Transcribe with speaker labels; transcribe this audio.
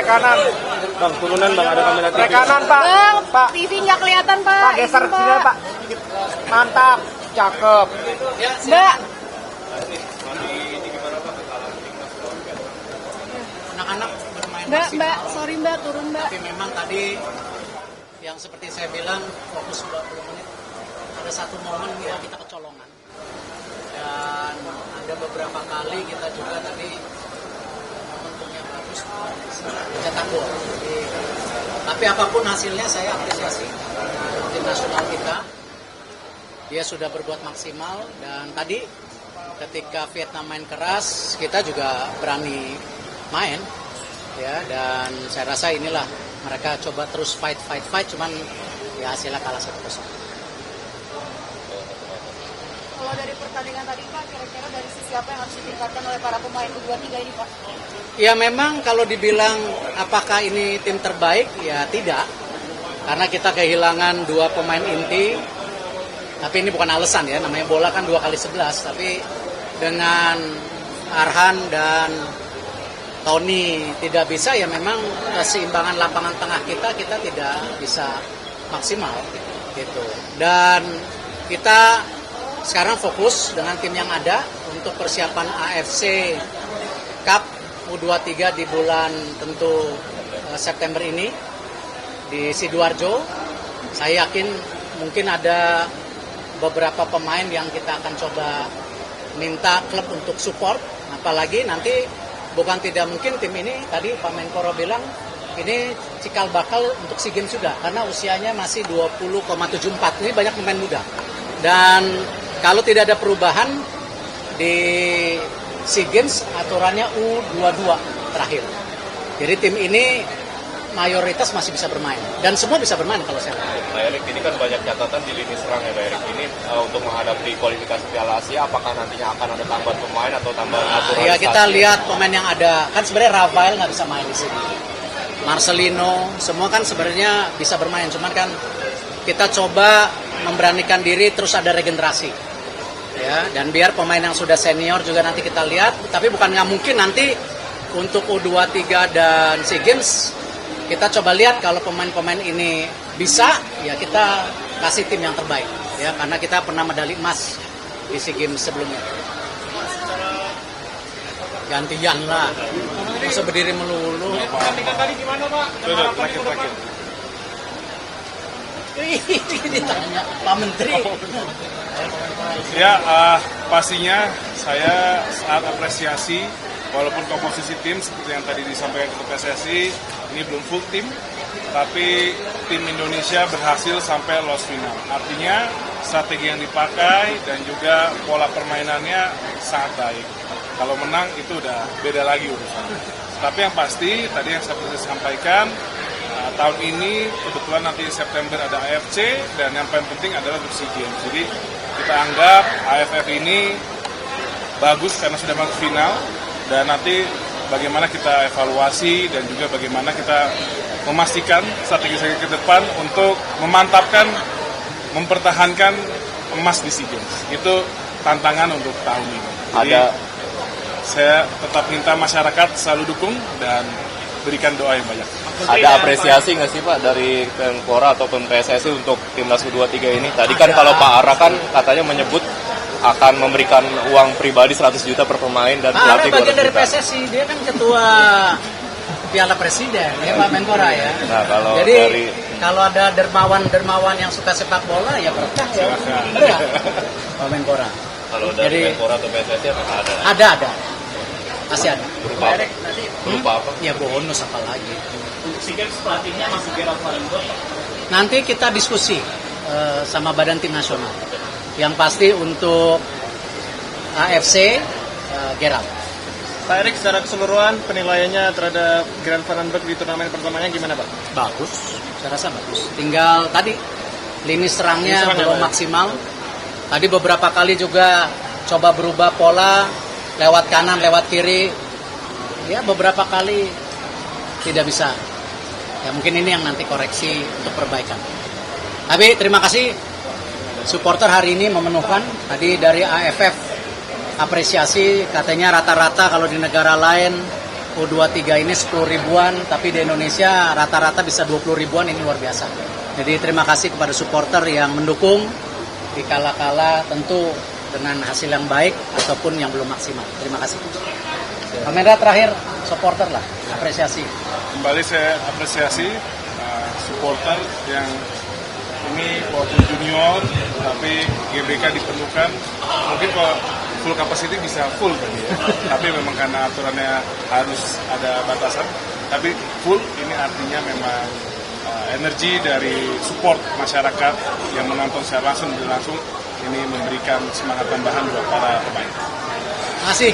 Speaker 1: kanan.
Speaker 2: Bang, turunan bang, ada kamera TV.
Speaker 1: Trek kanan, Pak.
Speaker 3: Bang,
Speaker 1: Pak.
Speaker 3: TV nggak kelihatan, Pak.
Speaker 1: Pak, geser
Speaker 3: Ini,
Speaker 1: ke sini, Pak. Mantap. Cakep.
Speaker 3: Mbak.
Speaker 4: Anak-anak bermain
Speaker 3: Mbak, sorry Mbak, turun Mbak.
Speaker 4: tapi memang tadi yang seperti saya bilang fokus 20 menit ada satu momen ya kita kecolongan dan ada beberapa kali kita juga tadi momentumnya bagus cetak gol. Tapi apapun hasilnya saya apresiasi tim nasional kita, dia sudah berbuat maksimal dan tadi ketika Vietnam main keras kita juga berani main ya, dan saya rasa inilah mereka coba terus fight cuman ya hasilnya kalah 1-0.
Speaker 3: Kalau dari pertandingan tadi Pak, kira-kira dari sisi apa yang harus ditingkatkan oleh para pemain U23 ini Pak?
Speaker 4: Ya memang kalau dibilang apakah ini tim terbaik ya tidak, karena kita kehilangan 2 pemain inti, tapi ini bukan alasan ya, namanya bola kan 2x11, tapi dengan Arhan dan Tony tidak bisa ya memang keseimbangan lapangan tengah kita tidak bisa maksimal gitu. Dan kita sekarang fokus dengan tim yang ada untuk persiapan AFC Cup U23 di bulan tentu September ini di Sidoarjo. Saya yakin mungkin ada beberapa pemain yang kita akan coba minta klub untuk support, apalagi nanti bukan tidak mungkin tim ini, tadi Pak Menpora bilang, ini cikal bakal untuk SEA Games sudah, karena usianya masih 20,74, ini banyak pemain muda. Dan kalau tidak ada perubahan di SEA Games, aturannya U22 terakhir. Jadi tim ini mayoritas masih bisa bermain, dan semua bisa bermain kalau saya lihat.
Speaker 2: Pak Erik, ini kan banyak catatan di lini serang ya Pak Erik. Ini untuk menghadapi kualifikasi Piala Asia, apakah nantinya akan ada tambahan pemain atau tambahan naturalisasi?
Speaker 4: Ya kita lihat pemain yang ada, kan sebenarnya Rafael nggak bisa main di sini. Marcelino, semua kan sebenarnya bisa bermain, cuman kan kita coba memberanikan diri terus ada regenerasi. Ya, dan biar pemain yang sudah senior juga nanti kita lihat, tapi bukan nggak mungkin nanti untuk U23 dan SEA Games kita coba lihat kalau pemain-pemain ini bisa, ya kita kasih tim yang terbaik. Ya, karena kita pernah medali emas di SEA Games sebelumnya. Gantian lah, masa berdiri melulu.
Speaker 1: Pertandingan tadi gimana, Pak?
Speaker 2: Terakhir.
Speaker 4: Ditanya Pak Menteri.
Speaker 5: Ya, pastinya saya sangat apresiasi walaupun komposisi tim seperti yang tadi disampaikan Ketua PSSI ini belum full tim, tapi tim Indonesia berhasil sampai lolos final. Artinya strategi yang dipakai dan juga pola permainannya sangat baik. Kalau menang itu udah beda lagi urusan. Tapi yang pasti tadi yang saya perlu sampaikan, tahun ini kebetulan nanti September ada AFC dan yang paling penting adalah untuk SEA Games. Jadi kita anggap AFF ini bagus karena sudah masuk final, dan nanti bagaimana kita evaluasi dan juga bagaimana kita memastikan strategi ke depan untuk memantapkan, mempertahankan emas di SEA Games. Itu tantangan untuk tahun ini. Jadi, saya tetap minta masyarakat selalu dukung dan berikan doa yang banyak.
Speaker 2: Ada apresiasi nggak sih Pak dari Menpora atau PSSI untuk timnas U23 ini? Tadi kan kalau Pak Ara kan katanya menyebut akan memberikan uang pribadi 100 juta per pemain dan pelatih 200 juta.
Speaker 4: Bagian dari PSSI, dia kan ketua Piala Presiden, ya Pak Menpora ya.
Speaker 2: Nah, kalau
Speaker 4: jadi kalau ada dermawan yang suka sepak bola ya berkah ya. Iya, Pak Menpora.
Speaker 2: Kalau dari Menpora atau PSSI apakah ada?
Speaker 4: Ada. Masih ada.
Speaker 2: Berupa apa? Berupa apa?
Speaker 4: Ya bonus apa lagi.
Speaker 1: Untuk SEA Games pelatihnya masih Gerald Valenberg.
Speaker 4: Nanti kita diskusi sama Badan Tim Nasional. Yang pasti untuk AFC Gerald.
Speaker 1: Pak Erik, secara keseluruhan penilaiannya terhadap Gerald Valenberg di turnamen pertamanya gimana, Pak?
Speaker 4: Bagus, saya rasa bagus. Tinggal tadi lini serangnya belum maksimal. Tadi beberapa kali juga coba berubah pola lewat kanan, lewat kiri. Ya beberapa kali tidak bisa. Ya mungkin ini yang nanti koreksi untuk perbaikan. Tapi terima kasih supporter hari ini memenuhkan. Tadi dari AFF apresiasi, katanya rata-rata kalau di negara lain U23 ini 10 ribuan, tapi di Indonesia rata-rata bisa 20 ribuan, ini luar biasa. Jadi terima kasih kepada supporter yang mendukung di kala-kala tentu dengan hasil yang baik ataupun yang belum maksimal. Terima kasih. Pak Mendra terakhir, supporter lah, apresiasi.
Speaker 5: Kembali saya apresiasi supporter yang ini walaupun junior tapi GBK diperlukan, mungkin kalau full capacity bisa full tadi ya, tapi memang karena aturannya harus ada batasan, tapi full ini artinya memang energi dari support masyarakat yang menonton secara langsung dan langsung ini memberikan semangat tambahan buat para pemain.
Speaker 4: Terima kasih.